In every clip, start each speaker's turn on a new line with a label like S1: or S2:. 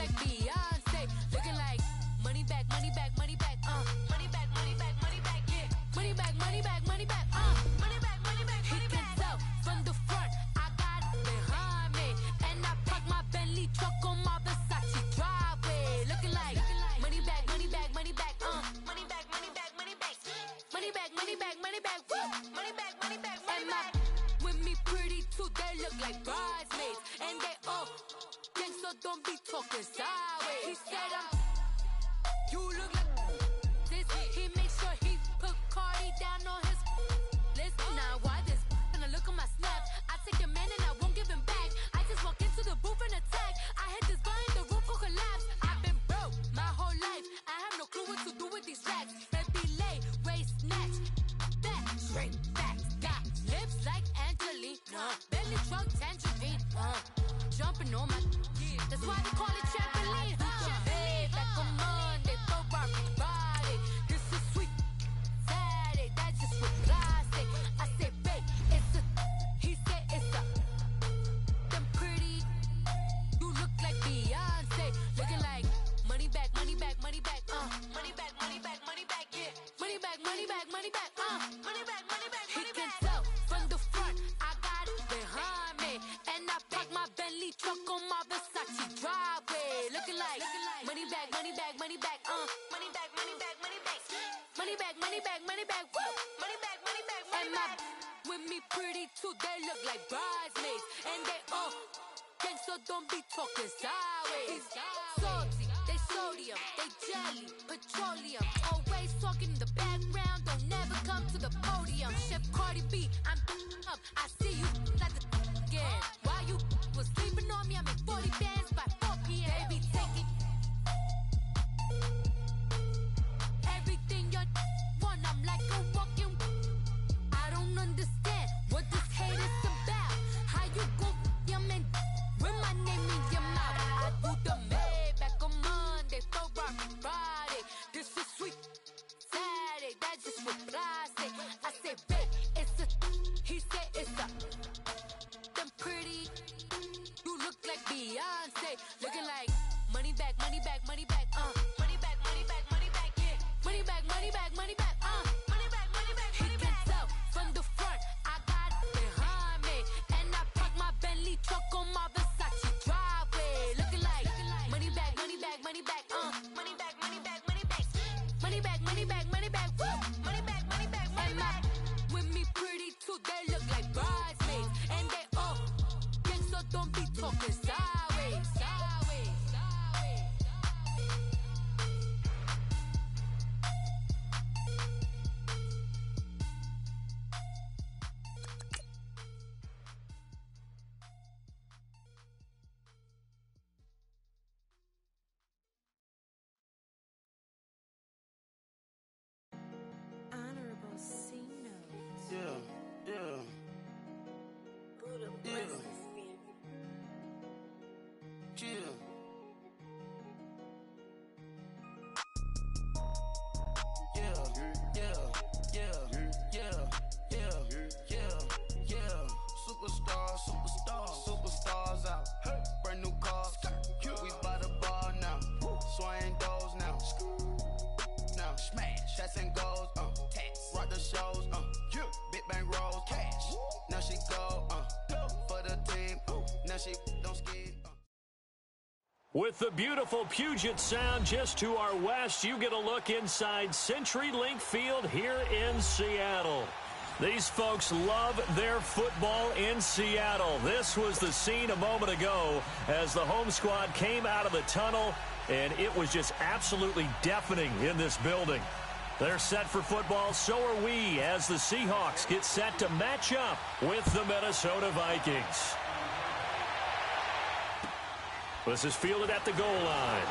S1: like Beyonce. Looking like money back, money back, money back, money back, money back, money back, yeah. Money back, money back, money back, money back, money back, money back. He can tell from the front, I got it behind me. And I park my Bentley truck on my Versace driveway. Looking like money back, money back, money back, money back, money back, money back. Money back, money back, money back, woo. Money back, money back, money back. With me pretty too, they look like bridesmaids. And they all gang, so don't be talking sideways. He said you look like this. He makes sure he put Cardi down on his list. Now why this? Gonna look at my snap. I take your man and I won't give him back. I just walk into the booth and attack. I hit this guy in the roof will collapse. I've been broke my whole life. I have no clue what to do with these racks. Baby lay, waist snatch, back, straight back. Got lips like Angelina, belly truck tangerine, jumping on my. That's why they call it trampoline. Hey, back on Monday, for everybody. This is sweet Saturday, that's just what plastic. I say, babe, it's a. He said it's a. Them pretty. You look like Beyonce, looking like money back, money back, money back, money back, money back, money back, yeah. Money back, money back, money back, money back, money back. He can tell from the front, I got it behind me, and I park my Bentley truck on my Versace driveway. Looking like money back, money back, money back, money back, money back, money back, money back, money back, money back, woo. Money back, money back, money back. With me pretty too, they look like bridesmaids, and they all gang, so don't be talking sideways. Salty, they sodium, they jelly, petroleum. Always talking in the background, don't never come to the podium. Chef Cardi B, I'm up. I see you like the again. Why you was sleeping on me? I make 40 bands by 4 p.m. Baby, take it. Everything you want, I'm like a walking. I don't understand what this hate is about. How you go your man with my name in your mouth? I do the Maybach on Monday, Ferrari Friday. This is sweet Saturday, that's just what plastic. I say, babe, it's a. He said it's a. Them pretty. You look like Beyonce, looking like money back, money back, money back, money back, money back, money back, yeah. Money back, money back, money back, money back, money back, money back. He can tell from the front, I got it behind me, and I park my Bentley truck on my Versace driveway. Looking like money back, money back, money back, money back, money back, money back, money back, money back, money back, woo. Money back, money back, money back. With me pretty too, they look like bridesmaids, and they all gang, so don't be talking sideways. Honorable C notes.
S2: Yeah.
S1: Buddha
S2: Yeah.
S1: blesses
S2: Yeah. Superstars out. Brand new cars. We by the bar now. Swaying doors now. Now smash. Shots and goals. Rock the shows. Big bang rolls. Cash. Now she go. For the team. Now she don't ski.
S3: With the beautiful Puget Sound just to our west, you get a look inside CenturyLink Field here in Seattle. These folks love their football in Seattle. This was the scene a moment ago as the home squad came out of the tunnel, and it was just absolutely deafening in this building. They're set for football, so are we, as the Seahawks get set to match up with the Minnesota Vikings. This is fielded at the goal line.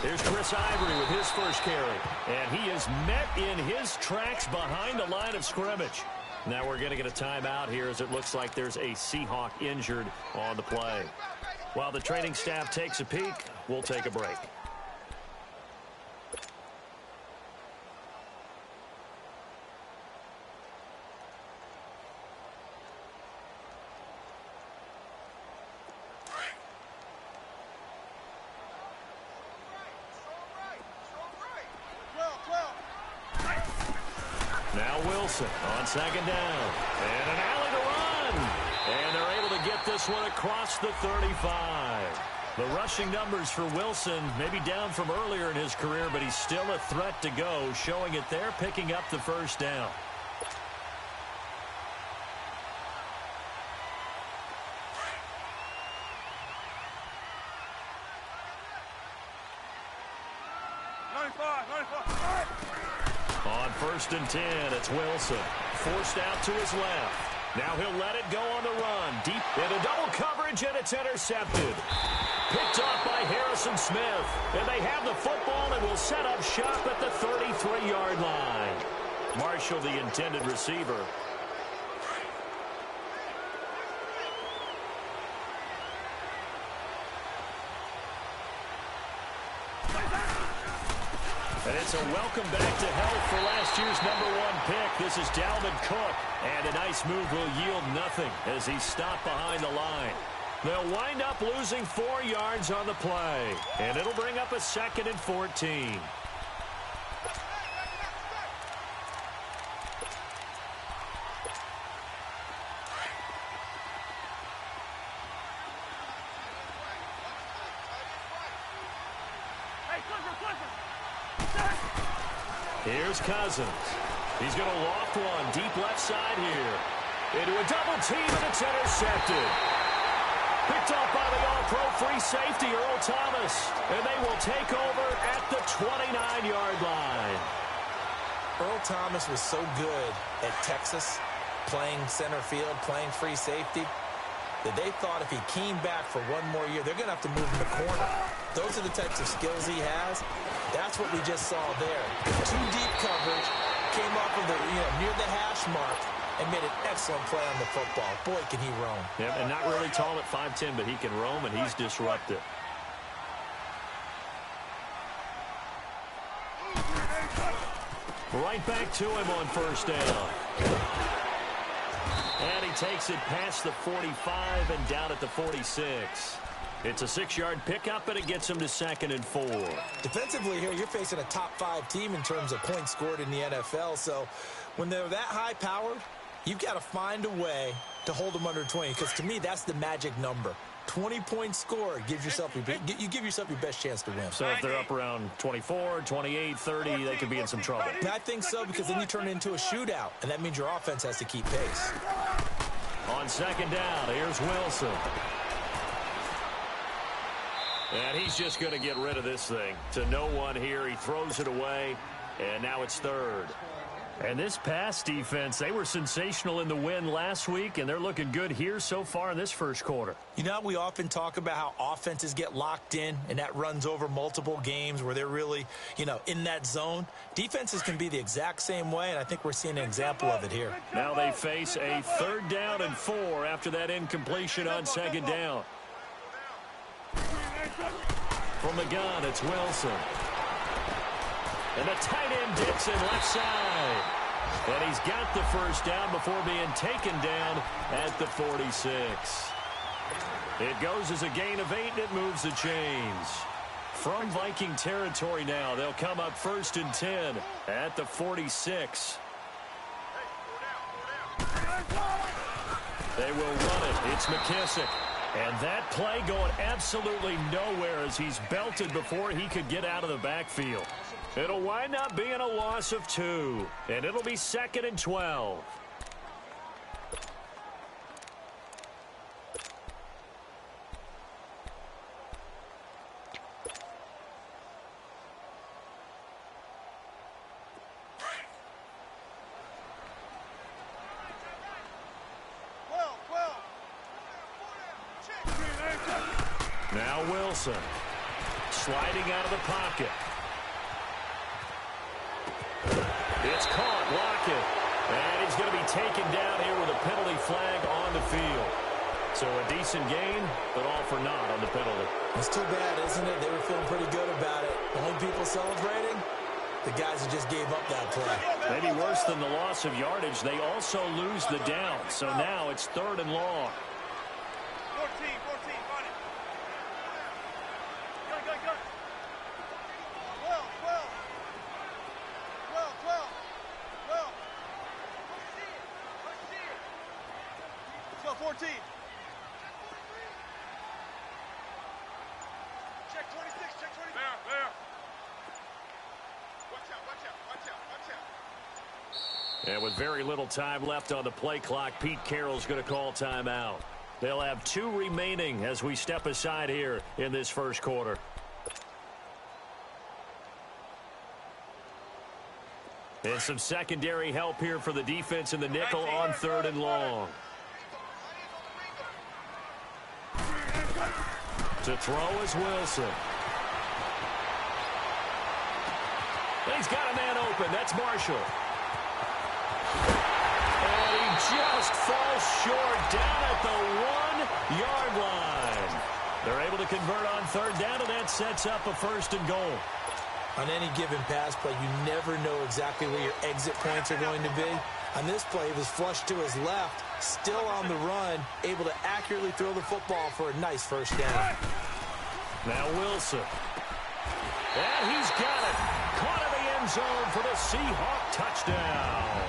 S3: Here's Chris Ivory with his first carry. And he is met in his tracks behind the line of scrimmage. Now we're going to get a timeout here as it looks like there's a Seahawk injured on the play. While the training staff takes a peek, we'll take a break. Now Wilson on second down. And an alley to run. And they're able to get this one across the 35. The rushing numbers for Wilson may be down from earlier in his career, but he's still a threat to go, showing it there, picking up the first down. On 1st and 10, it's Wilson. Forced out to his left. Now he'll let it go on the run. Deep into double coverage, and it's intercepted. Picked off by Harrison Smith. And they have the football and will set up shop at the 33-yard line. Marshall, the intended receiver. And it's a welcome back to health for last year's #1 pick. This is Dalvin Cook. And a nice move will yield nothing as he's stopped behind the line. They'll wind up losing 4 yards on the play. And it'll bring up a 2nd and 14. Here's Cousins. He's going to loft one deep left side here. Into a double team, and it's intercepted. Picked off by the all-pro free safety, Earl Thomas. And they will take over at the 29-yard line.
S4: Earl Thomas was so good at Texas, playing center field, playing free safety, that they thought if he came back for one more year, they're going to have to move him to corner. Those are the types of skills he has. That's what we just saw there. 2 deep coverage, came off of the, near the hash mark, and made an excellent play on the football. Boy, can he roam.
S3: Yeah, and not really tall at 5'10", but he can roam, and he's disruptive. Right back to him on 1st down. And he takes it past the 45 and down at the 46. It's a 6-yard pickup, and it gets him to 2nd and 4.
S4: Defensively here, you're facing a top-5 team in terms of points scored in the NFL. So when they're that high-powered, you've got to find a way to hold them under 20. Because to me, that's the magic number. 20 points scored gives yourself you give yourself your best chance to win.
S3: So if they're up around 24, 28, 30, they could be in some trouble.
S4: I think so, because then you turn it into a shootout, and that means your offense has to keep pace.
S3: On 2nd down, here's Wilson. And he's just going to get rid of this thing. To no one here. He throws it away, and now it's 3rd. And this pass defense, they were sensational in the win last week, and they're looking good here so far in this first quarter.
S4: You know, we often talk about how offenses get locked in, and that runs over multiple games where they're really, in that zone. Defenses can be the exact same way, and I think we're seeing an example of it here.
S3: Now they face a 3rd down and 4 after that incompletion on 2nd down. From the gun, it's Wilson. And the tight end dips in left side. And he's got the 1st down before being taken down at the 46. It goes as a gain of 8, and it moves the chains. From Viking territory now, they'll come up 1st and 10 at the 46. They will run it. It's McKissick. And that play going absolutely nowhere as he's belted before he could get out of the backfield. It'll wind up being a loss of 2, and it'll be 2nd and 12. Now Wilson. sliding out of the pocket. It's caught. Lockett. And he's going to be taken down here with a penalty flag on the field. So a decent gain, but all for naught on the penalty.
S4: It's too bad, isn't it? They were feeling pretty good about it. The only people celebrating, the guys who just gave up that play.
S3: Maybe worse than the loss of yardage, they also lose the down. So now it's 3rd and long.
S5: 14, run it. Go. 12. 14. Check 26, check 26. There. Watch out.
S3: And with very little time left on the play clock, Pete Carroll's going to call timeout. They'll have 2 remaining as we step aside here in this first quarter. And some secondary help here for the defense in the nickel on 3rd and long. To throw is Wilson. He's got a man open. That's Marshall. And he just falls short down at the 1-yard line. They're able to convert on 3rd down, and that sets up a 1st and goal.
S4: On any given pass play, you never know exactly where your exit points are going to be. On this play, he was flushed to his left, still on the run, able to accurately throw the football for a nice 1st down.
S3: Now Wilson. And he's got it. Caught in the end zone for the Seahawk touchdown.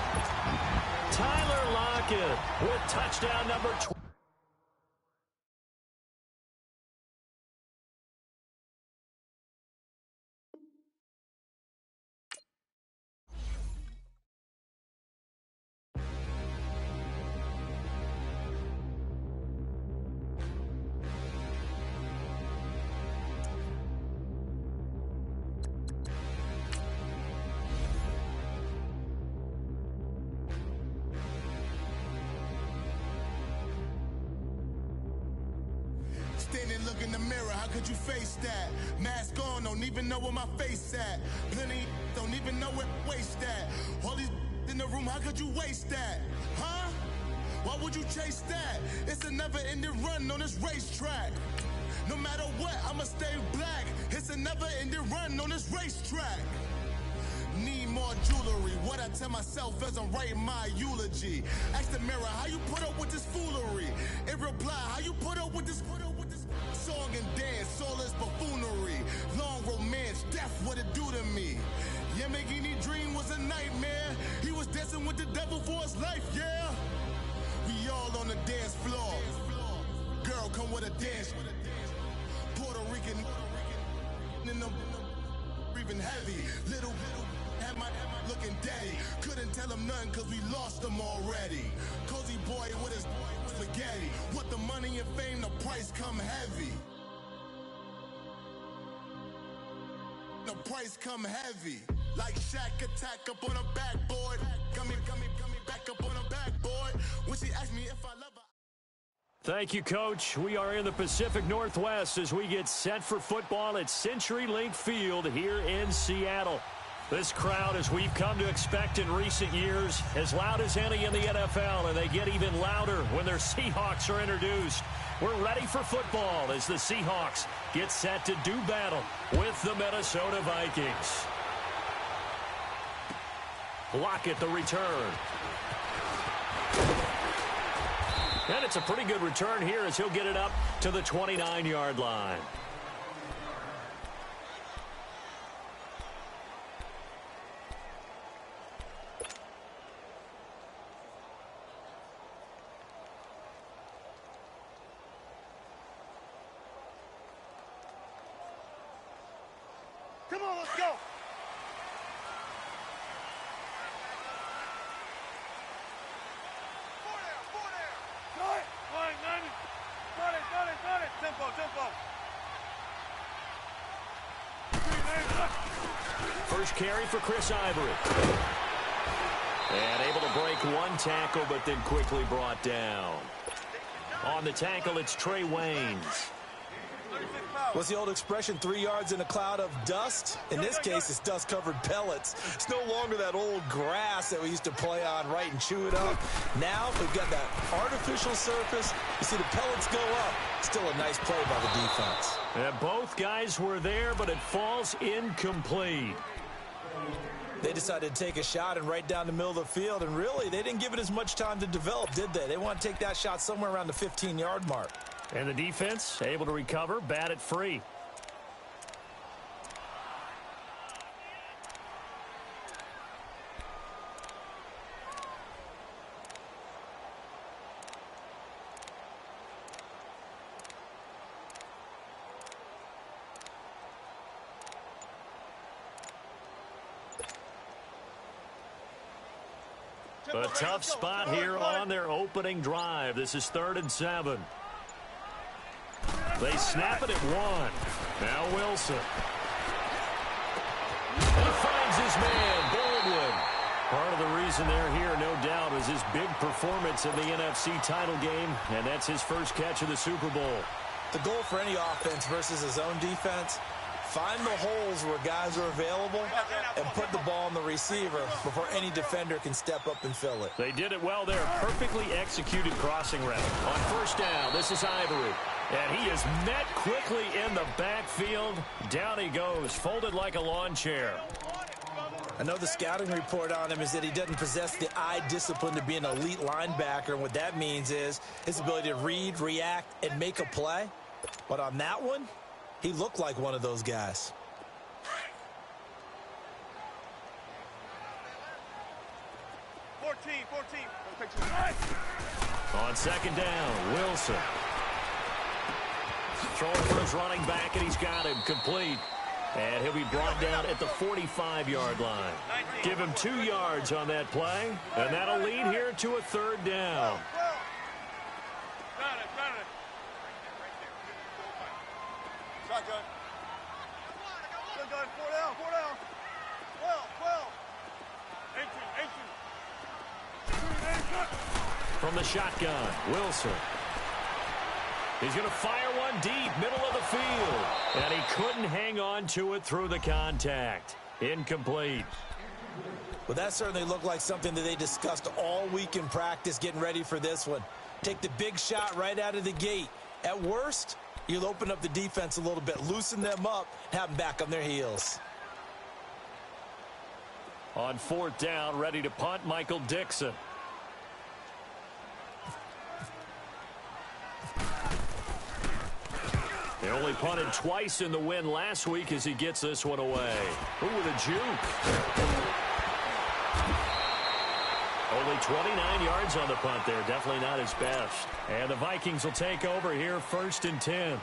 S3: Tyler Lockett with touchdown number 20.
S6: Standing, look in the mirror, how could you face that? Mask on, don't even know where my face at. Plenty, don't even know where waste at. All these in the room, how could you waste that? Huh? Why would you chase that? It's a never-ending run on this racetrack. No matter what, I'ma stay black. It's a never-ending run on this racetrack. Need more jewelry. What I tell myself as I'm writing my eulogy. Ask the mirror, how you put up with this foolery? It reply, how you put up with this song and dance, soulless buffoonery. Long romance, death, what it do to me? Yamagini dream was a nightmare. He was dancing with the devil for his life, yeah. We all on the dance floor. Girl, come with a dance. Puerto Rican in the breathing heavy. Little had my looking daddy. Couldn't tell him nothing cause we lost him already. Cozy boy with his spaghetti. What the money and fame, the price come heavy. The price come heavy. Like Shaq attack up on a backboard. Got me back up on a backboard. When she asked me if I love her.
S3: Thank you, Coach. We are in the Pacific Northwest as we get set for football at CenturyLink Field here in Seattle. This crowd, as we've come to expect in recent years, as loud as any in the NFL, and they get even louder when their Seahawks are introduced. We're ready for football as the Seahawks get set to do battle with the Minnesota Vikings. Lockett the return. And it's a pretty good return here as he'll get it up to the 29-yard line.
S5: Come on, let's go. Four there. Got it. Line, 90. Got it. Tempo.
S3: First carry for Chris Ivory. And able to break one tackle, but then quickly brought down. On the tackle, it's Trey Waynes.
S4: What's the old expression, 3 yards in a cloud of dust? In this case, it's dust-covered pellets. It's no longer that old grass that we used to play on, right, and chew it up. Now we've got that artificial surface. You see the pellets go up. Still a nice play by the defense.
S3: And both guys were there, but it falls incomplete.
S4: They decided to take a shot and right down the middle of the field, and really, they didn't give it as much time to develop, did they? They want to take that shot somewhere around the 15-yard mark.
S3: And the defense able to recover, bat it free. A tough spot here on their opening drive. This is 3rd and 7. They snap it at 1. Now Wilson. And he finds his man, Baldwin. Part of the reason they're here, no doubt, is his big performance in the NFC title game, and that's his first catch of the Super Bowl.
S4: The goal for any offense versus his own defense, find the holes where guys are available and put the ball on the receiver before any defender can step up and fill it.
S3: They did it well there. Perfectly executed crossing route. On 1st down, this is Ivory. And he is met quickly in the backfield. Down he goes, folded like a lawn chair.
S4: I know the scouting report on him is that he doesn't possess the eye discipline to be an elite linebacker. And what that means is his ability to read, react, and make a play. But on that one, he looked like one of those guys.
S3: On 2nd down, Wilson. Throwing for his running back, and he's got him complete. And he'll be brought down at the 45-yard line. Give him 2 yards on that play, and that'll lead here to a 3rd down.
S5: Shotgun. Shotgun, 4 down, 4 down. 12. Entry.
S3: From the shotgun, Wilson. He's going to fire one deep, middle of the field. And he couldn't hang on to it through the contact. Incomplete.
S4: Well, that certainly looked like something that they discussed all week in practice getting ready for this one. Take the big shot right out of the gate. At worst, you'll open up the defense a little bit, loosen them up, have them back on their heels.
S3: On 4th down, ready to punt, Michael Dixon. They only punted twice in the win last week as he gets this one away. Ooh, with a juke. Only 29 yards on the punt there. Definitely not his best. And the Vikings will take over here, 1st and 10.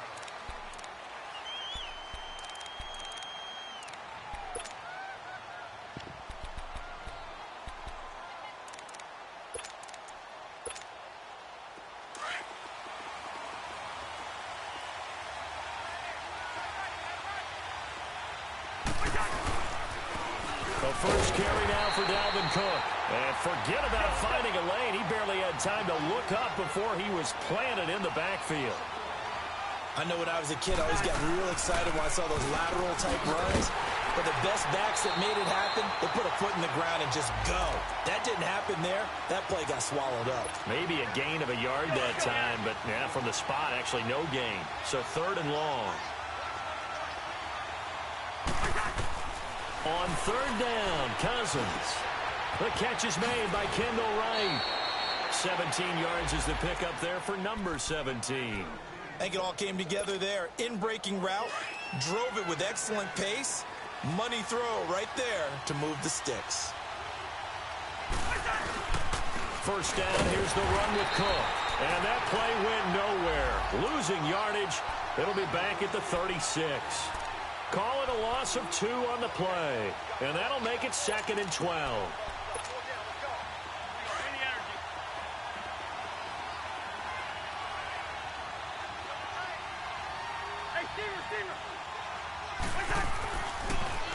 S3: The first carry now for Dalvin Cook. And forget about finding a lane. He barely had time to look up before he was planted in the backfield.
S4: I know when I was a kid, I always got real excited when I saw those lateral type runs. But the best backs that made it happen, they put a foot in the ground and just go. That didn't happen there. That play got swallowed up.
S3: Maybe a gain of a yard that time, but yeah, from the spot, actually no gain. So 3rd and long. On 3rd down, Cousins. The catch is made by Kendall Wright. 17 yards is the pickup there for number 17.
S4: I think it all came together there. In-breaking route, drove it with excellent pace. Money throw right there to move the sticks.
S3: 1st down, here's the run with Cook. And that play went nowhere. Losing yardage. It'll be back at the 36. Call it a loss of 2 on the play. And that'll make it 2nd and 12.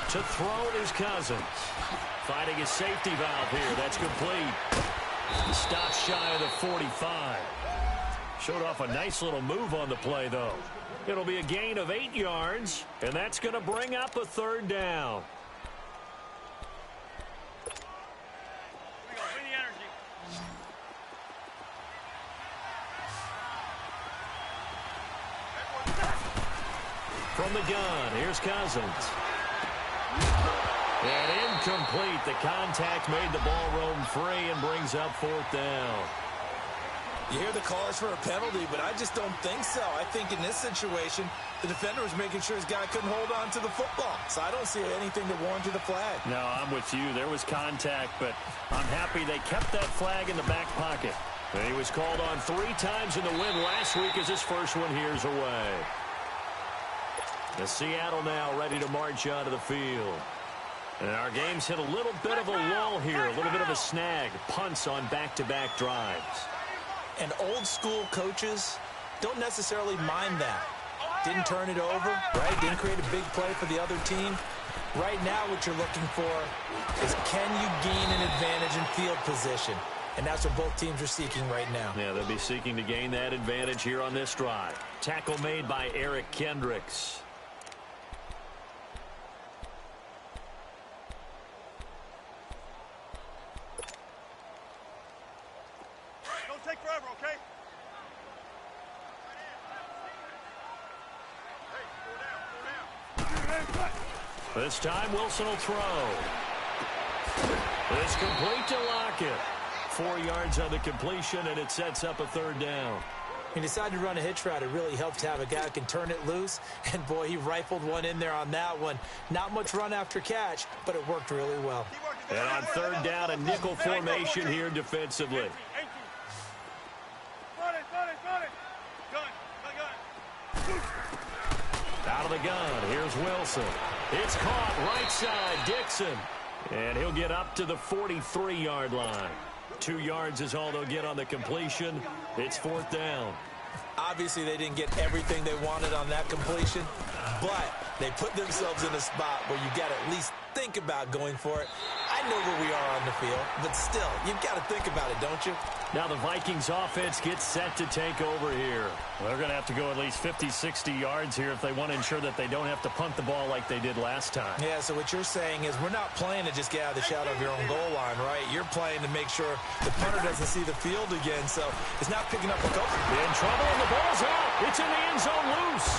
S3: To throw is Cousins. Finding his safety valve here. That's complete. Stop shy of the 45. Showed off a nice little move on the play, though. It'll be a gain of 8 yards, and that's going to bring up a third down.
S5: Bring the energy.
S3: From the gun, here's Cousins. And incomplete. The contact made the ball roam free and brings up fourth down.
S4: You hear the calls for a penalty, but I just don't think so. I think in this situation, the defender was making sure his guy couldn't hold on to the football. So I don't see anything to warrant the flag.
S3: No, I'm with you. There was contact, but I'm happy they kept that flag in the back pocket. And he was called on 3 times in the win last week as his first one here's away. The Seattle now ready to march onto the field. And our game's hit a little bit of a lull here, a little bit of a snag. Punts on back-to-back drives.
S4: And old-school coaches don't necessarily mind that. Didn't turn it over, right? Didn't create a big play for the other team. Right now what you're looking for is can you gain an advantage in field position? And that's what both teams are seeking right now.
S3: Yeah, they'll be seeking to gain that advantage here on this drive. Tackle made by Eric Kendricks.
S5: Don't take forever, okay? Hey, go down.
S3: This time Wilson will throw. It's complete to Lockett. 4 yards on the completion, and it sets up a third down.
S4: He decided to run a hitch route. It really helped to have a guy who can turn it loose. And, boy, he rifled one in there on that one. Not much run after catch, but it worked really well.
S3: And on third down, a nickel formation here defensively. Out of the gun, here's Wilson. It's caught right side, Dixon. And he'll get up to the 43-yard line. 2 yards is all they'll get on the completion. It's fourth down.
S4: Obviously, they didn't get everything they wanted on that completion, but they put themselves in a spot where you got to at least think about going for it. I know where we are on the field, but still, you've got to think about it, don't you?
S3: Now the Vikings offense gets set to take over here. Well, they're going to have to go at least 50, 60 yards here if they want to ensure that they don't have to punt the ball like they did last time.
S4: Yeah, so what you're saying is we're not playing to just get out of the shadow of your own goal line, right? You're playing to make sure the punter doesn't see the field again, so it's not picking up a couple.
S3: In trouble, and the ball's out. It's in the end zone loose.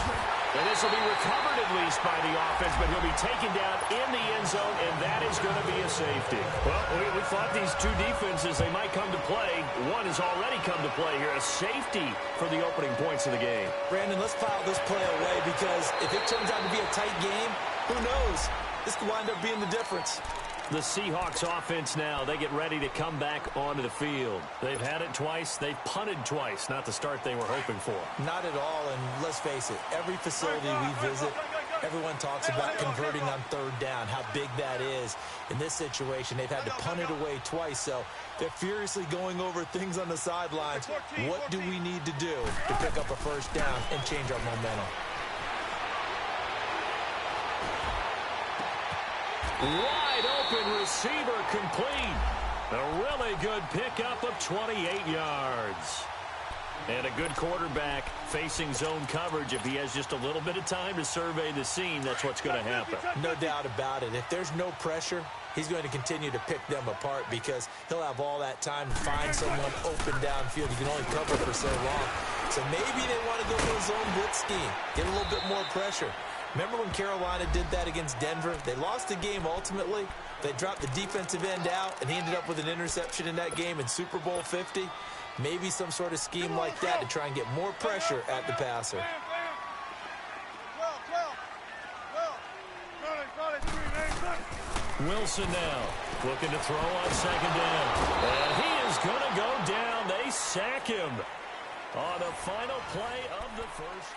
S3: And this will be recovered at least by the offense, but he'll be taken down in the end zone, and that is going to be a safety. Well, we thought these two defenses, they might come to play. One has already come to play here, a safety for the opening points of the game.
S4: Brandon, let's file this play away because if it turns out to be a tight game, who knows? This could wind up being the difference.
S3: The Seahawks offense now, they get ready to come back onto the field. They've had it twice. They've punted twice. Not the start they were hoping for.
S4: Not at all, and let's face it, every facility we visit, everyone talks about converting on third down, how big that is. In this situation, they've had to punt it away twice, so they're furiously going over things on the sidelines. What do we need to do to pick up a first down and change our momentum?
S3: Wide open receiver complete. A really good pickup of 28 yards. And a good quarterback facing zone coverage. If he has just a little bit of time to survey the scene, that's what's going to happen.
S4: No doubt about it. If there's no pressure, he's going to continue to pick them apart because he'll have all that time to find someone open downfield. You can only cover for so long. So maybe they want to go to a zone blitz scheme, get a little bit more pressure. Remember when Carolina did that against Denver? They lost the game ultimately. They dropped the defensive end out, and he ended up with an interception in that game in Super Bowl 50. Maybe some sort of scheme like that to try and get more pressure at the passer.
S3: Wilson now looking to throw on second down. And he is going to go down. They sack him on the final play of the first.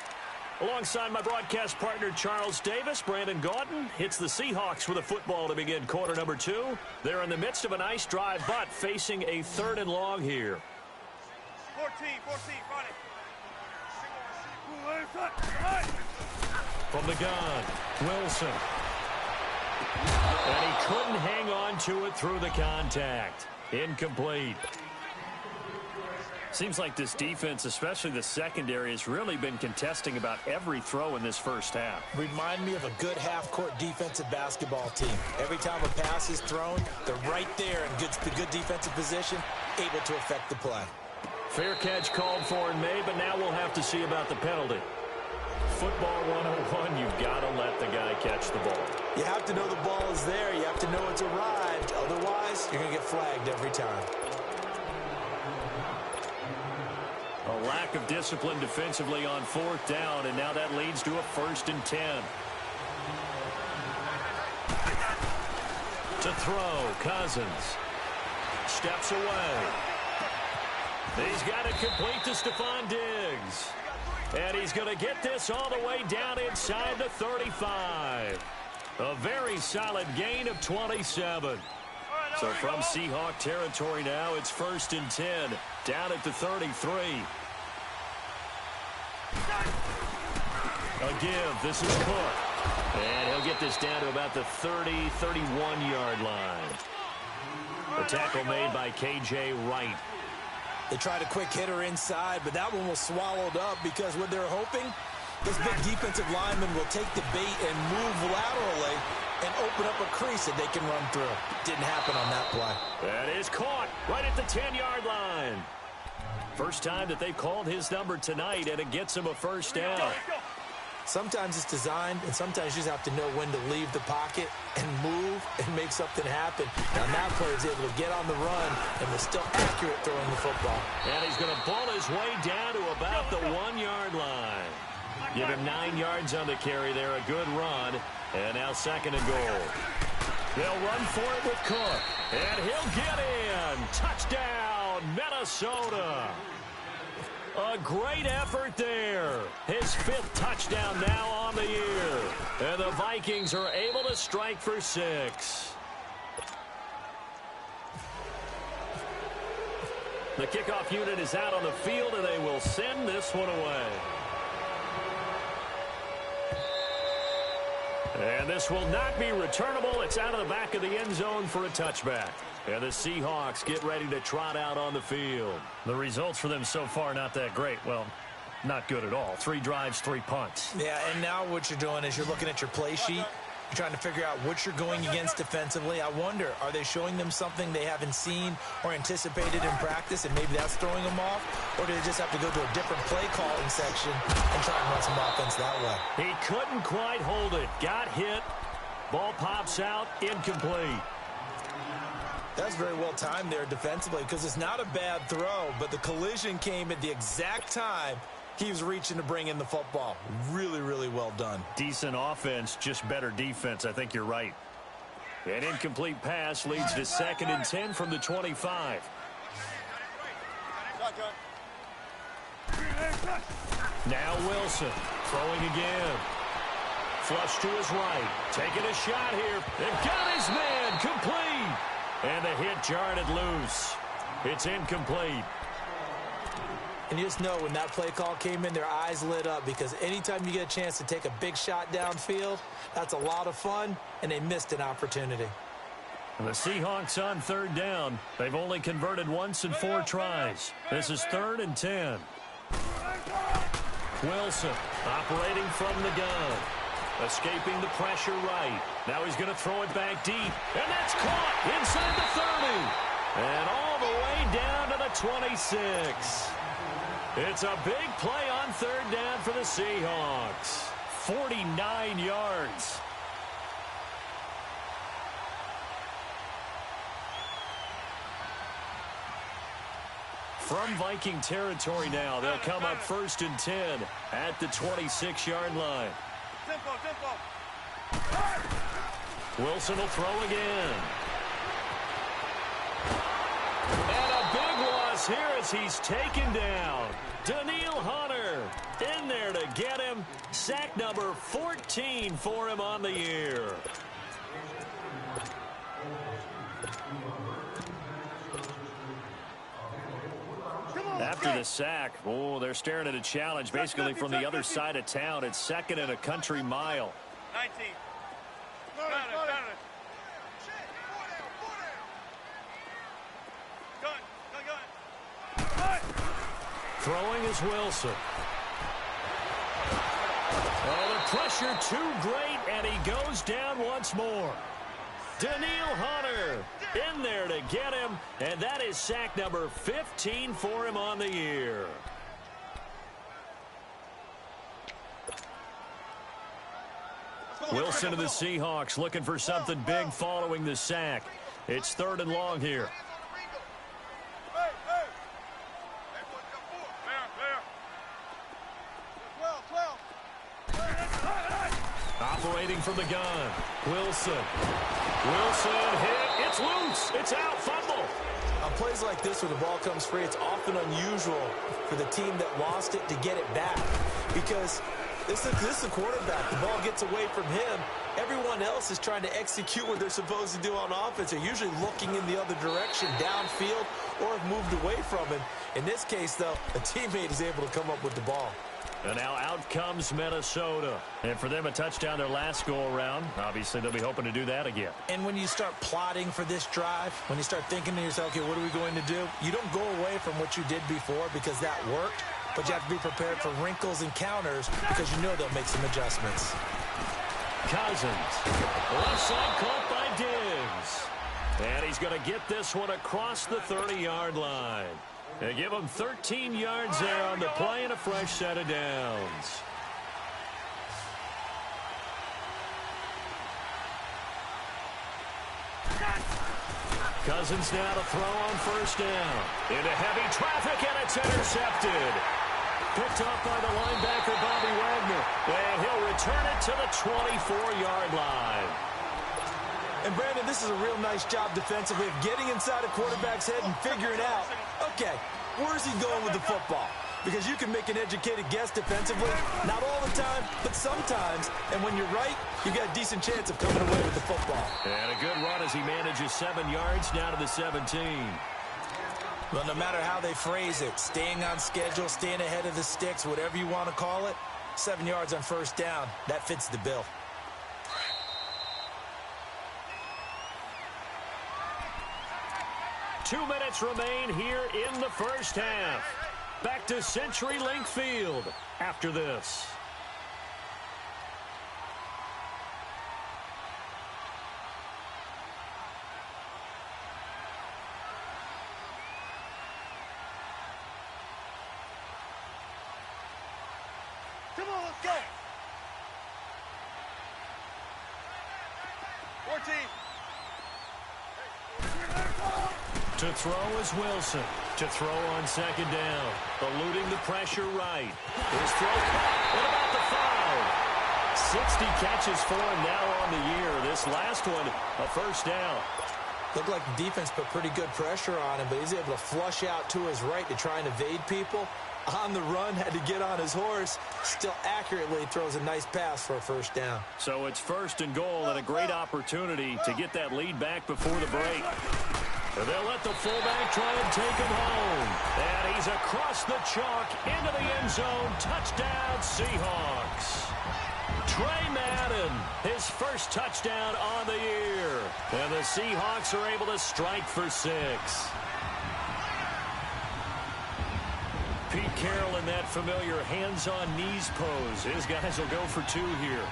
S3: Alongside my broadcast partner, Charles Davis, Brandon Gaudin hits the Seahawks with a football to begin quarter number 2. They're in the midst of a nice drive, but facing a third and long here.
S5: 14, run it.
S3: From the gun, Wilson. And he couldn't hang on to it through the contact. Incomplete. Seems like this defense, especially the secondary, has really been contesting about every throw in this first half.
S4: Remind me of a good half-court defensive basketball team. Every time a pass is thrown, they're right there in the good defensive position, able to affect the play.
S3: Fair catch called for and made, but now we'll have to see about the penalty. Football 101, you've got to let the guy catch the ball.
S4: You have to know the ball is there. You have to know it's arrived. Otherwise, you're going to get flagged every time.
S3: A lack of discipline defensively on 4th down, and now that leads to a 1st and 10. To throw, Cousins. Steps away. He's got it complete to Stephon Diggs. And he's going to get this all the way down inside the 35. A very solid gain of 27. So from Seahawk territory now, it's 1st and 10, down at the 33. A give. This is Cook. And he'll get this down to about the 30, 31-yard line. The tackle made by K.J. Wright.
S4: They tried a quick hitter inside, but that one was swallowed up because what they're hoping, this big defensive lineman will take the bait and move laterally and open up a crease that they can run through. Didn't happen on that play.
S3: That is caught right at the 10-yard line. First time that they've called his number tonight, and it gets him a 1st down.
S4: Sometimes it's designed, and sometimes you just have to know when to leave the pocket and move and make something happen. Now that player is able to get on the run and was still accurate throwing the football.
S3: And he's going to ball his way down to about the 1-yard line. Give him 9 yards on the carry there, a good run. And now 2nd and goal. They'll run for it with Cook. And he'll get in. Touchdown, Minnesota. A great effort there. His 5th touchdown now on the year. And the Vikings are able to strike for 6. The kickoff unit is out on the field, and they will send this one away. And this will not be returnable. It's out of the back of the end zone for a touchback. And the Seahawks get ready to trot out on the field. The results for them so far not that great. Well, not good at all. 3 drives, 3 punts.
S4: Yeah, and now what you're doing is you're looking at your play sheet. You're trying to figure out what you're going against defensively. I wonder, are they showing them something they haven't seen or anticipated in practice, and maybe that's throwing them off? Or do they just have to go to a different play calling section and try and run some offense that way?
S3: He couldn't quite hold it. Got hit. Ball pops out. Incomplete.
S4: That's very well timed there defensively because it's not a bad throw, but the collision came at the exact time he was reaching to bring in the football. Really, really well done.
S3: Decent offense, just better defense. I think you're right. An incomplete pass leads to 2nd and 10 from the 25. Now Wilson throwing again. Flush to his right. Taking a shot here. They've got his man complete. And the hit jarred it loose. It's incomplete.
S4: And you just know when that play call came in, their eyes lit up because anytime you get a chance to take a big shot downfield, that's a lot of fun, and they missed an opportunity.
S3: And the Seahawks on 3rd down. They've only converted once in 4 tries. This is 3rd and 10. Wilson operating from the gun. Escaping the pressure right. Now he's going to throw it back deep. And that's caught inside the 30. And all the way down to the 26. It's a big play on 3rd down for the Seahawks. 49 yards. From Viking territory now, they'll come up 1st and 10 at the 26-yard line. Wilson will throw again. And a big loss here as he's taken down. Daniil Hunter in there to get him. Sack number 14 for him on the year. After the sack, they're staring at a challenge basically from the other side of town. It's 2nd and a country mile.
S5: 19.
S3: Throwing is Wilson. Oh, the pressure too great, and he goes down once more. Daniil Hunter in there to get him, and that is sack number 15 for him on the year. Wilson of the Seahawks looking for something big following the sack. It's 3rd and long here. Operating from the gun. Wilson hit. It's loose. It's out. Fumble.
S4: On plays like this where the ball comes free, it's often unusual for the team that lost it to get it back. Because this is a quarterback. The ball gets away from him. Everyone else is trying to execute what they're supposed to do on offense. They're usually looking in the other direction, downfield, or have moved away from him. In this case, though, a teammate is able to come up with the ball.
S3: And now out comes Minnesota. And for them, a touchdown their last go-around. Obviously, they'll be hoping to do that again.
S4: And when you start plotting for this drive, when you start thinking to yourself, okay, what are we going to do? You don't go away from what you did before because that worked. But you have to be prepared for wrinkles and counters because you know they'll make some adjustments.
S3: Cousins. Left side caught by Diggs. And he's going to get this one across the 30-yard line. They give him 13 yards there on the play and a fresh set of downs. Cousins now to throw on 1st down. Into heavy traffic, and it's intercepted. Picked off by the linebacker, Bobby Wagner. And he'll return it to the 24-yard line.
S4: And, Brandon, this is a real nice job defensively of getting inside a quarterback's head and figuring out, okay, where's he going with the football? Because you can make an educated guess defensively, not all the time, but sometimes. And when you're right, you got a decent chance of coming away with the football.
S3: And a good run as he manages 7 yards down to the 17.
S4: Well, no matter how they phrase it, staying on schedule, staying ahead of the sticks, whatever you want to call it, 7 yards on 1st down, that fits the bill.
S3: Two minutes remain here in the 1st half. Back to CenturyLink Field after this.
S5: Come on, let's go. 14.
S3: To throw is Wilson. To throw on 2nd down. Eluding the pressure right. His throw caught. What about the 5? 60 catches for him now on the year. This last one, a 1st down.
S4: Looked like the defense put pretty good pressure on him, but he's able to flush out to his right to try and evade people. On the run, had to get on his horse. Still accurately throws a nice pass for a 1st down.
S3: So it's 1st and goal and a great opportunity to get that lead back before the break. They'll let the fullback try and take him home. And he's across the chalk into the end zone. Touchdown, Seahawks. Trey Madden, his 1st touchdown on the year. And the Seahawks are able to strike for 6. Pete Carroll in that familiar hands-on knees pose. His guys will go for 2 here.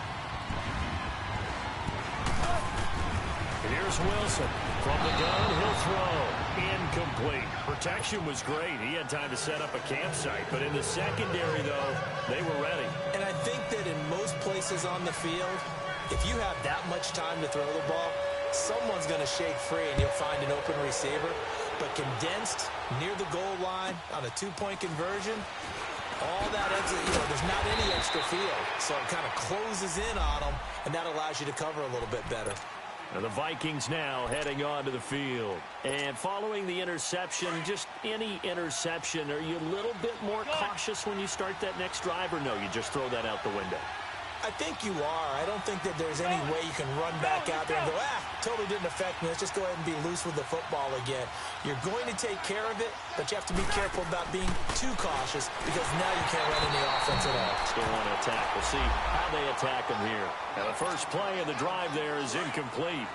S3: Here's Wilson. From the gun, he'll throw. Incomplete. Protection was great. He had time to set up a campsite. But in the secondary, though, they were ready.
S4: And I think that in most places on the field, if you have that much time to throw the ball, someone's going to shake free and you'll find an open receiver. But condensed near the goal line on a 2-point conversion, all that extra, there's not any extra field. So it kind of closes in on them, and that allows you to cover a little bit better.
S3: And the Vikings now heading onto the field. And following the interception, just any interception, are you a little bit more cautious when you start that next drive, or no, you just throw that out the window?
S4: I think you are. I don't think that there's any way you can run back out there and go, totally didn't affect me. Let's just go ahead and be loose with the football again. You're going to take care of it, but you have to be careful about being too cautious because now you can't run any offense at all.
S3: Still want to attack. We'll see how they attack them here. Now the first play of the drive there is incomplete.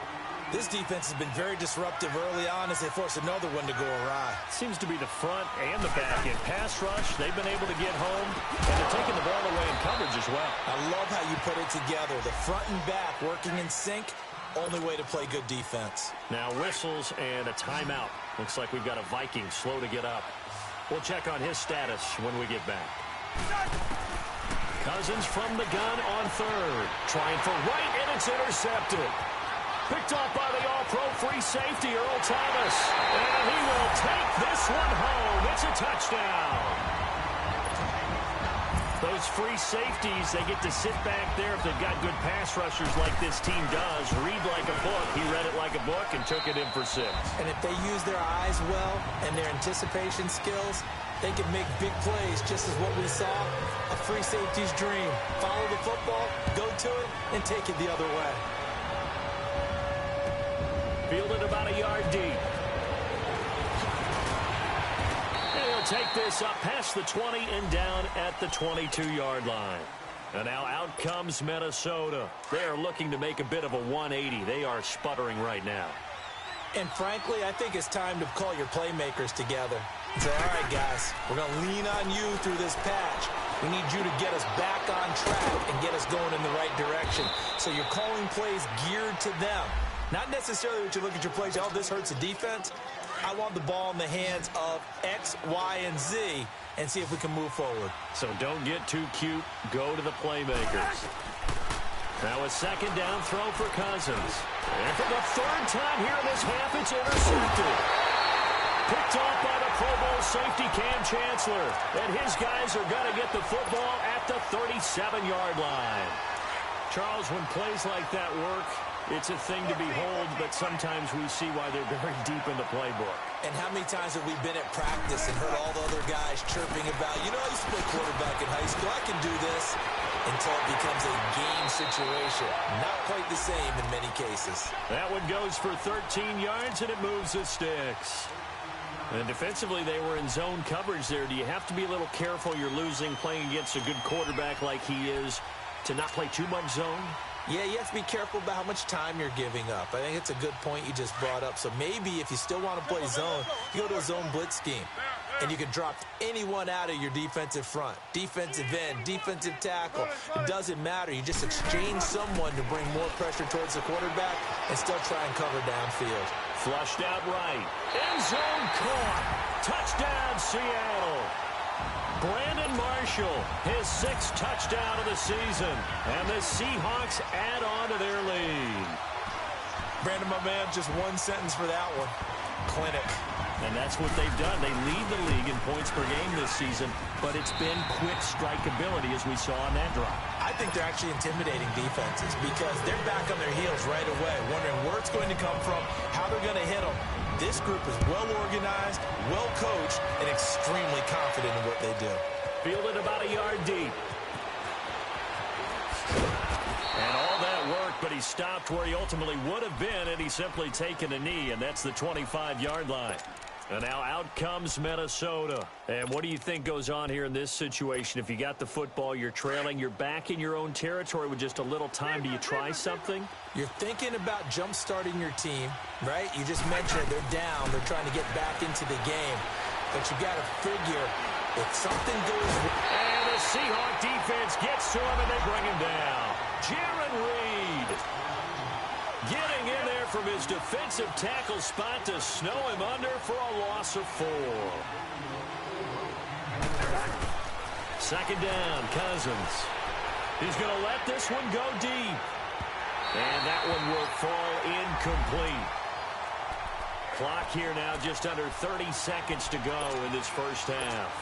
S4: This defense has been very disruptive early on as they force another one to go awry.
S3: Seems to be the front and the back. In pass rush, they've been able to get home, and they're taking the ball away in coverage as well.
S4: I love how you put it together. The front and back working in sync, only way to play good defense.
S3: Now whistles and a timeout. Looks like we've got a Viking slow to get up. We'll check on his status when we get back. Cousins from the gun on third. Trying for right, and it's intercepted. Picked off by the all-pro free safety, Earl Thomas. And he will take this one home. It's a touchdown. Those free safeties, they get to sit back there if they've got good pass rushers like this team does. Read like a book. He read it like a book and took it in for 6.
S4: And if they use their eyes well and their anticipation skills, they can make big plays, just as what we saw, a free safety's dream. Follow the football, go to it, and take it the other way.
S3: Fielded about a yard deep. And he'll take this up past the 20 and down at the 22-yard line. And now out comes Minnesota. They are looking to make a bit of a 180. They are sputtering right now.
S4: And frankly, I think it's time to call your playmakers together and say, all right, guys, we're going to lean on you through this patch. We need you to get us back on track and get us going in the right direction. So you're calling plays geared to them. Not necessarily that you look at your plays, oh, this hurts the defense. I want the ball in the hands of X, Y, and Z and see if we can move forward.
S3: So don't get too cute. Go to the playmakers. Now a second down throw for Cousins. And for the third time here in this half, it's intercepted. Picked off by the Pro Bowl safety Cam Chancellor. And his guys are going to get the football at the 37-yard line. Charles, when plays like that work, it's a thing to behold, but sometimes we see why they're very deep in the playbook.
S4: And how many times have we been at practice and heard all the other guys chirping about, you know, I used to play quarterback in high school, I can do this, until it becomes a game situation. Not quite the same in many cases.
S3: That one goes for 13 yards, and it moves the sticks. And defensively, they were in zone coverage there. Do you have to be a little careful you're losing playing against a good quarterback like he is to not play too much zone?
S4: Yeah, you have to be careful about how much time you're giving up. I think it's a good point you just brought up. So maybe if you still want to play zone, you go to a zone blitz scheme. And you can drop anyone out of your defensive front. Defensive end, defensive tackle. It doesn't matter. You just exchange someone to bring more pressure towards the quarterback and still try and cover downfield.
S3: Flushed out right. End zone caught. Touchdown, Seattle. Brandon Marshall, his 6th touchdown of the season. And the Seahawks add on to their lead.
S4: Brandon, my man, just one sentence for that one. Clinic.
S3: And that's what they've done. They lead the league in points per game this season, but it's been quick strikeability as we saw on that drive.
S4: I think they're actually intimidating defenses because they're back on their heels right away, wondering where it's going to come from, how they're going to hit them. This group is well organized, well coached, and extremely confident in what they do.
S3: Fielded about a yard deep. And all that worked, but he stopped where he ultimately would have been, and he's simply taken a knee, and that's the 25-yard line. And now out comes Minnesota. And what do you think goes on here in this situation? If you got the football, you're trailing, you're back in your own territory with just a little time. Do you try something?
S4: You're thinking about jump-starting your team, right? You just mentioned they're down. They're trying to get back into the game. But you got to figure if something goes wrong.
S3: And the Seahawk defense gets to him, and they bring him down. Jaron Reed getting in there from his defensive tackle spot to snow him under for a loss of 4. Second down, Cousins. He's going to let this one go deep. And that one will fall incomplete. Clock here now just under 30 seconds to go in this first half.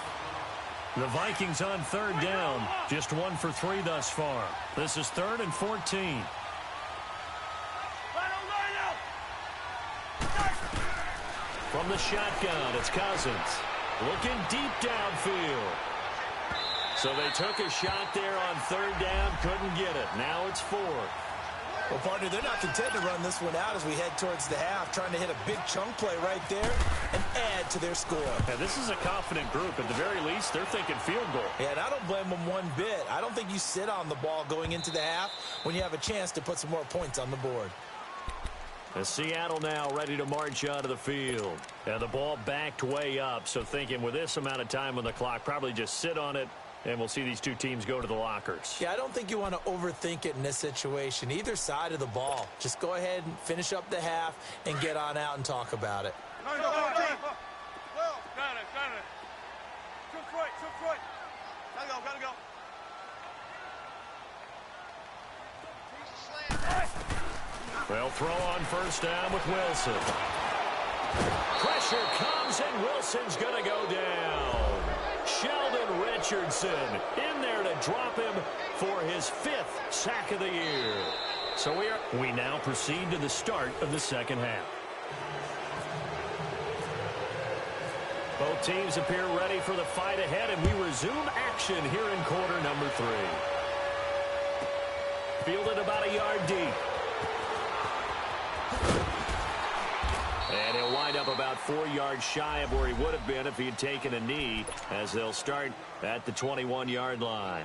S3: The Vikings on third down. Just 1 for 3 thus far. This is 3rd and 14. From the shotgun, it's Cousins. Looking deep downfield. So they took a shot there on third down, couldn't get it. Now it's 4th.
S4: Well, partner, they're not content to run this one out as we head towards the half, trying to hit a big chunk play right there and add to their score.
S3: Yeah, this is a confident group. At the very least, they're thinking field goal.
S4: Yeah, and I don't blame them one bit. I don't think you sit on the ball going into the half when you have a chance to put some more points on the board.
S3: And Seattle now ready to march onto the field. And the ball backed way up, so thinking with this amount of time on the clock, probably just sit on it, and we'll see these two teams go to the lockers.
S4: Yeah, I don't think you want to overthink it in this situation. Either side of the ball. Just go ahead and finish up the half and get on out and talk about it.
S5: Got it. Took right. Gotta go.
S3: They'll throw on first down with Wilson. Pressure comes, and Wilson's going to go down. Sheldon Richardson in there to drop him for his 5th sack of the year. So we now proceed to the start of the second half. Both teams appear ready for the fight ahead, and we resume action here in quarter number 3. Fielded about a yard deep. And he'll wind up about 4 yards shy of where he would have been if he had taken a knee, as they'll start at the 21-yard line.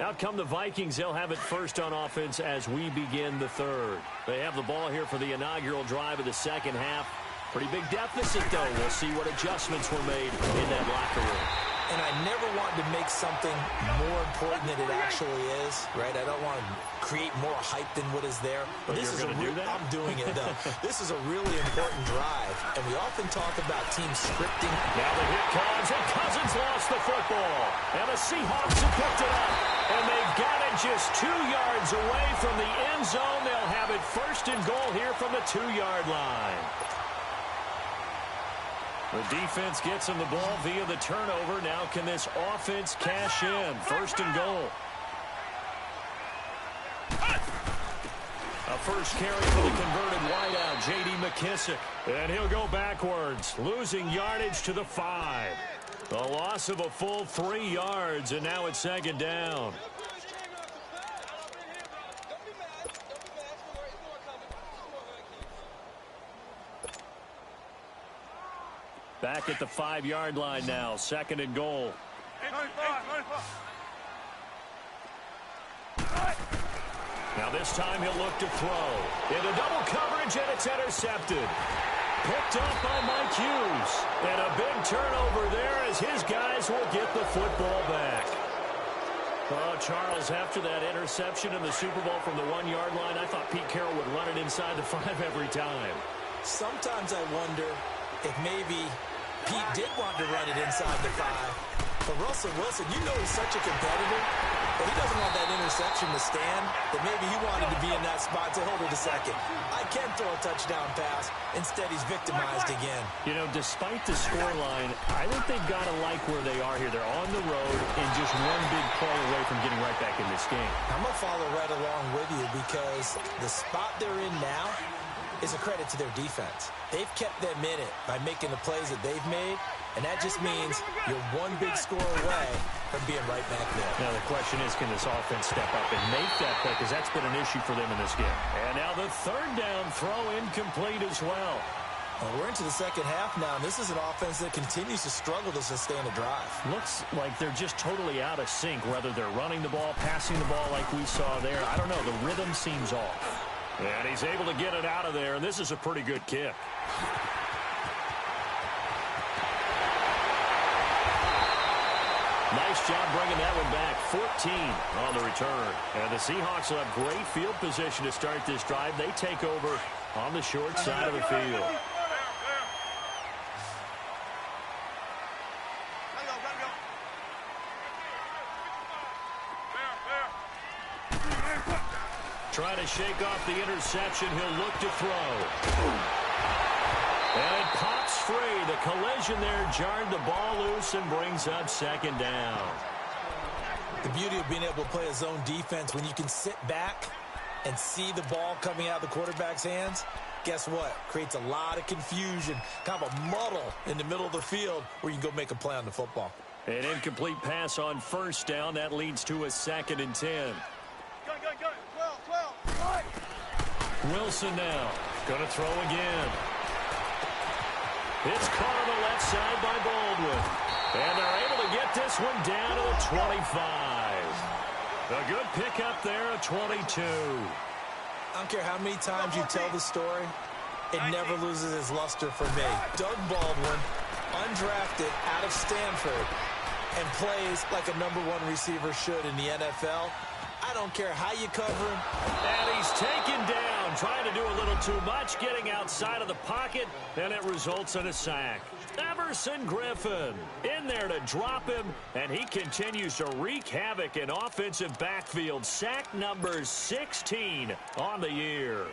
S3: Out come the Vikings. They'll have it first on offense as we begin the third. They have the ball here for the inaugural drive of the second half. Pretty big deficit, though. We'll see what adjustments were made in that locker room.
S4: And I never want to make something more important than it actually is, right? I don't want to create more hype than what is there.
S3: But this is do that?
S4: I'm doing it, though. This is a really important drive, and we often talk about team scripting.
S3: Now the hit comes, and Cousins lost the football. And the Seahawks have picked it up. And they've got it just 2 yards away from the end zone. They'll have it first and goal here from the 2-yard line. The defense gets him the ball via the turnover. Now can this offense cash in? First and goal. A first carry for the converted wideout, J.D. McKissick. And he'll go backwards, losing yardage to the 5. A loss of a full 3 yards, and now it's second down. Back at the 5-yard line now, second and goal.
S5: 95.
S3: Now this time he'll look to throw. Into double coverage, and it's intercepted. Picked up by Mike Hughes. And a big turnover there as his guys will get the football back. Well, Charles, after that interception in the Super Bowl from the 1-yard line, I thought Pete Carroll would run it inside the 5 every time.
S4: Sometimes I wonder if maybe Pete did want to run it inside the 5. But Russell Wilson, you know he's such a competitor, but he doesn't want that interception to stand, that maybe he wanted to be in that spot to hold it a second. I can throw a touchdown pass. Instead, he's victimized again.
S3: You know, despite the scoreline, I think they've got to like where they are here. They're on the road and just one big play away from getting right back in this game.
S4: I'm going to follow right along with you because the spot they're in now is a credit to their defense. They've kept them in it by making the plays that they've made, and that just means you're one big score away from being right back there.
S3: Now the question is, can this offense step up and make that play, because that's been an issue for them in this game. And now the third down throw incomplete as well.
S4: Well, we're into the second half now, and this is an offense that continues to struggle to sustain a drive.
S3: Looks like they're just totally out of sync, whether they're running the ball, passing the ball like we saw there. I don't know. The rhythm seems off. And he's able to get it out of there, and this is a pretty good kick. Nice job bringing that one back. 14 on the return. And the Seahawks will have great field position to start this drive. They take over on the short side of the field. Trying to shake off the interception. He'll look to throw. And it pops free. The collision there jarred the ball loose and brings up second down.
S4: The beauty of being able to play a zone defense when you can sit back and see the ball coming out of the quarterback's hands, guess what? Creates a lot of confusion, kind of a muddle in the middle of the field where you can go make a play on the football.
S3: An incomplete pass on first down. That leads to a 2nd and 10. Wilson now. Going to throw again. It's caught on the left side by Baldwin. And they're able to get this one down to the 25. A good pickup there at 22.
S4: I don't care how many times you tell the story, it never loses its luster for me. Doug Baldwin, undrafted out of Stanford, and plays like a #1 receiver should in the NFL. I don't care how you cover him.
S3: And he's taken down, trying to do a little too much, getting outside of the pocket, and it results in a sack. Everson Griffin in there to drop him, and he continues to wreak havoc in offensive backfield. Sack number 16 on the year.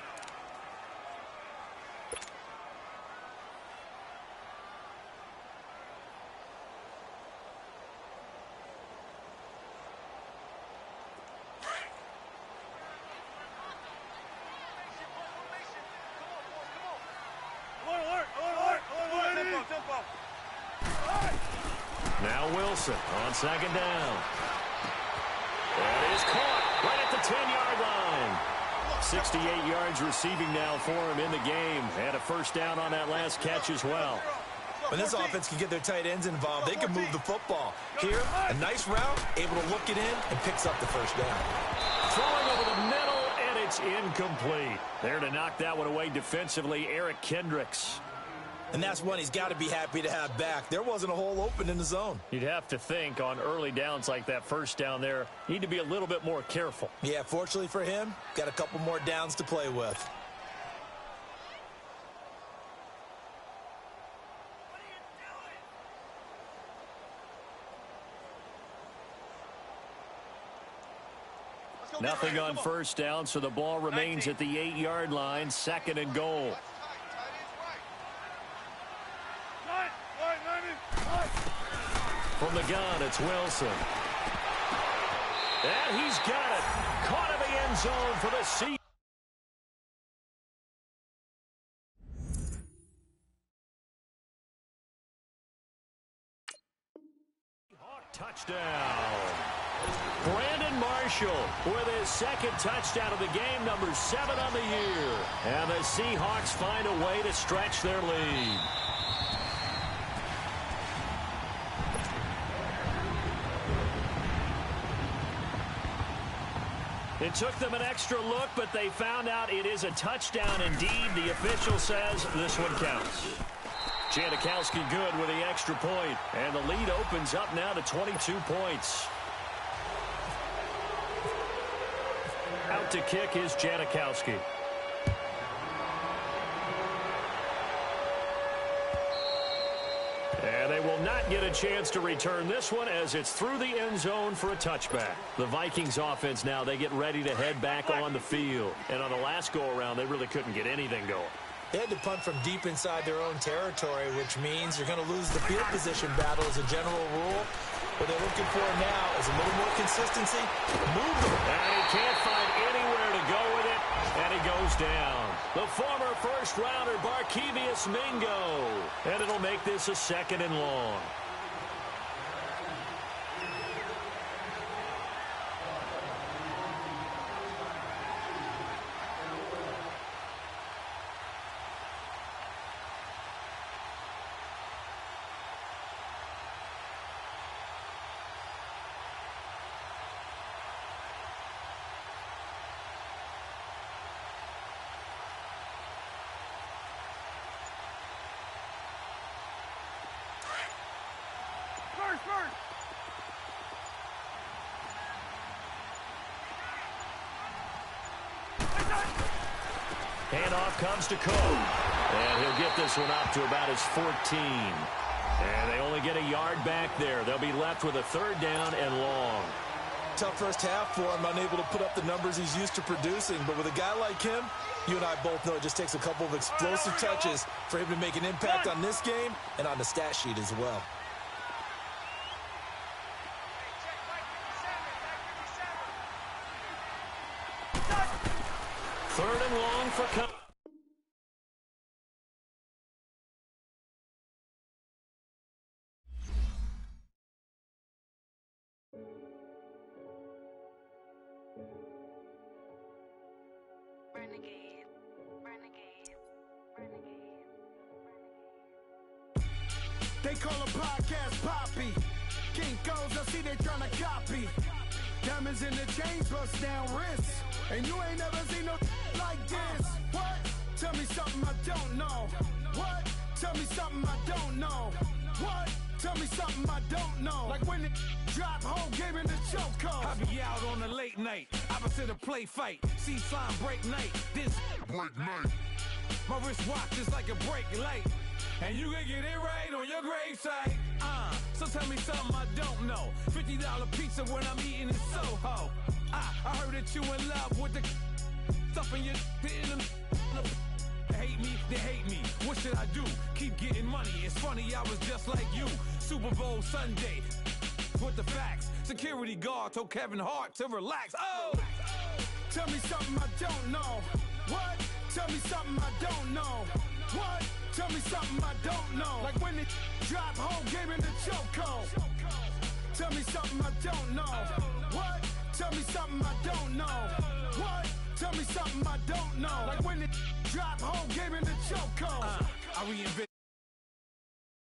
S3: Now Wilson on second down. That is caught right at the 10-yard line. 68 yards receiving now for him in the game. And a first down on that last catch as well.
S4: When this offense can get their tight ends involved, they can move the football. Here, a nice route, able to look it in, and picks up the first down.
S3: Throwing over the middle, and it's incomplete. There to knock that one away defensively, Eric Kendricks.
S4: And that's one he's got to be happy to have back. There wasn't a hole open in the zone.
S3: You'd have to think on early downs like that first down there, need to be a little bit more careful.
S4: Yeah, fortunately for him, got a couple more downs to play with.
S3: Nothing on first down, so the ball remains at the 8-yard line, second and goal. From the gun, it's Wilson. And he's got it. Caught in the end zone for the Seahawks. Touchdown. Brandon Marshall with his second touchdown of the game, number 7 on the year. And the Seahawks find a way to stretch their lead. It took them an extra look, but they found out it is a touchdown indeed. The official says this one counts. Janikowski good with the extra point, and the lead opens up now to 22 points. Out to kick is Janikowski. And they will not get a chance to return this one as it's through the end zone for a touchback. The Vikings offense now, they get ready to head back on the field. And on the last go-around, they really couldn't get anything going.
S4: They had to punt from deep inside their own territory, which means you're going to lose the field position battle as a general rule. What they're looking for now is a little more consistency. Move them.
S3: And he can't find anywhere to go with it, and he goes down. The former first-rounder, Barkevious Mingo. And it'll make this a second and long. Handoff comes to Coe. And he'll get this one up to about his 14. And they only get a yard back there. They'll be left with a third down and long.
S4: Tough first half for him, unable to put up the numbers he's used to producing. But with a guy like him, you and I both know it just takes a couple of explosive touches for him to make an impact on this game and on the stat sheet as well.
S3: Third and long for Coe.
S6: They call a podcast Poppy. King goes, I see they tryna copy. Diamonds in the chains, bust down wrists. And you ain't never seen no like this. What?
S7: Tell me something I don't know. What? Tell me something I don't know. What? Tell me something I don't know. Like when it drop home, game in the chokehold. I be out on a late night, opposite a play fight. See sign break night, this break night. My wristwatch is like a break light, and you can get it right on your gravesite. So tell me something I don't know. $50 pizza when I'm eating in Soho. I heard that you in love with the stuff in your in the hate me, they hate me. What should I do? Keep getting money. It's funny, I was just like you. Super Bowl Sunday with the facts. Security guard told Kevin Hart to relax. Oh, tell me something I don't know. What? Tell me something I don't know. What? Tell me something I don't know. Like when it drop home, game in the chokehold. Tell me something I don't know. What? Tell me something I don't know. What? Tell me something I don't know. Like when it drop home, game in the chokehold. I reinvented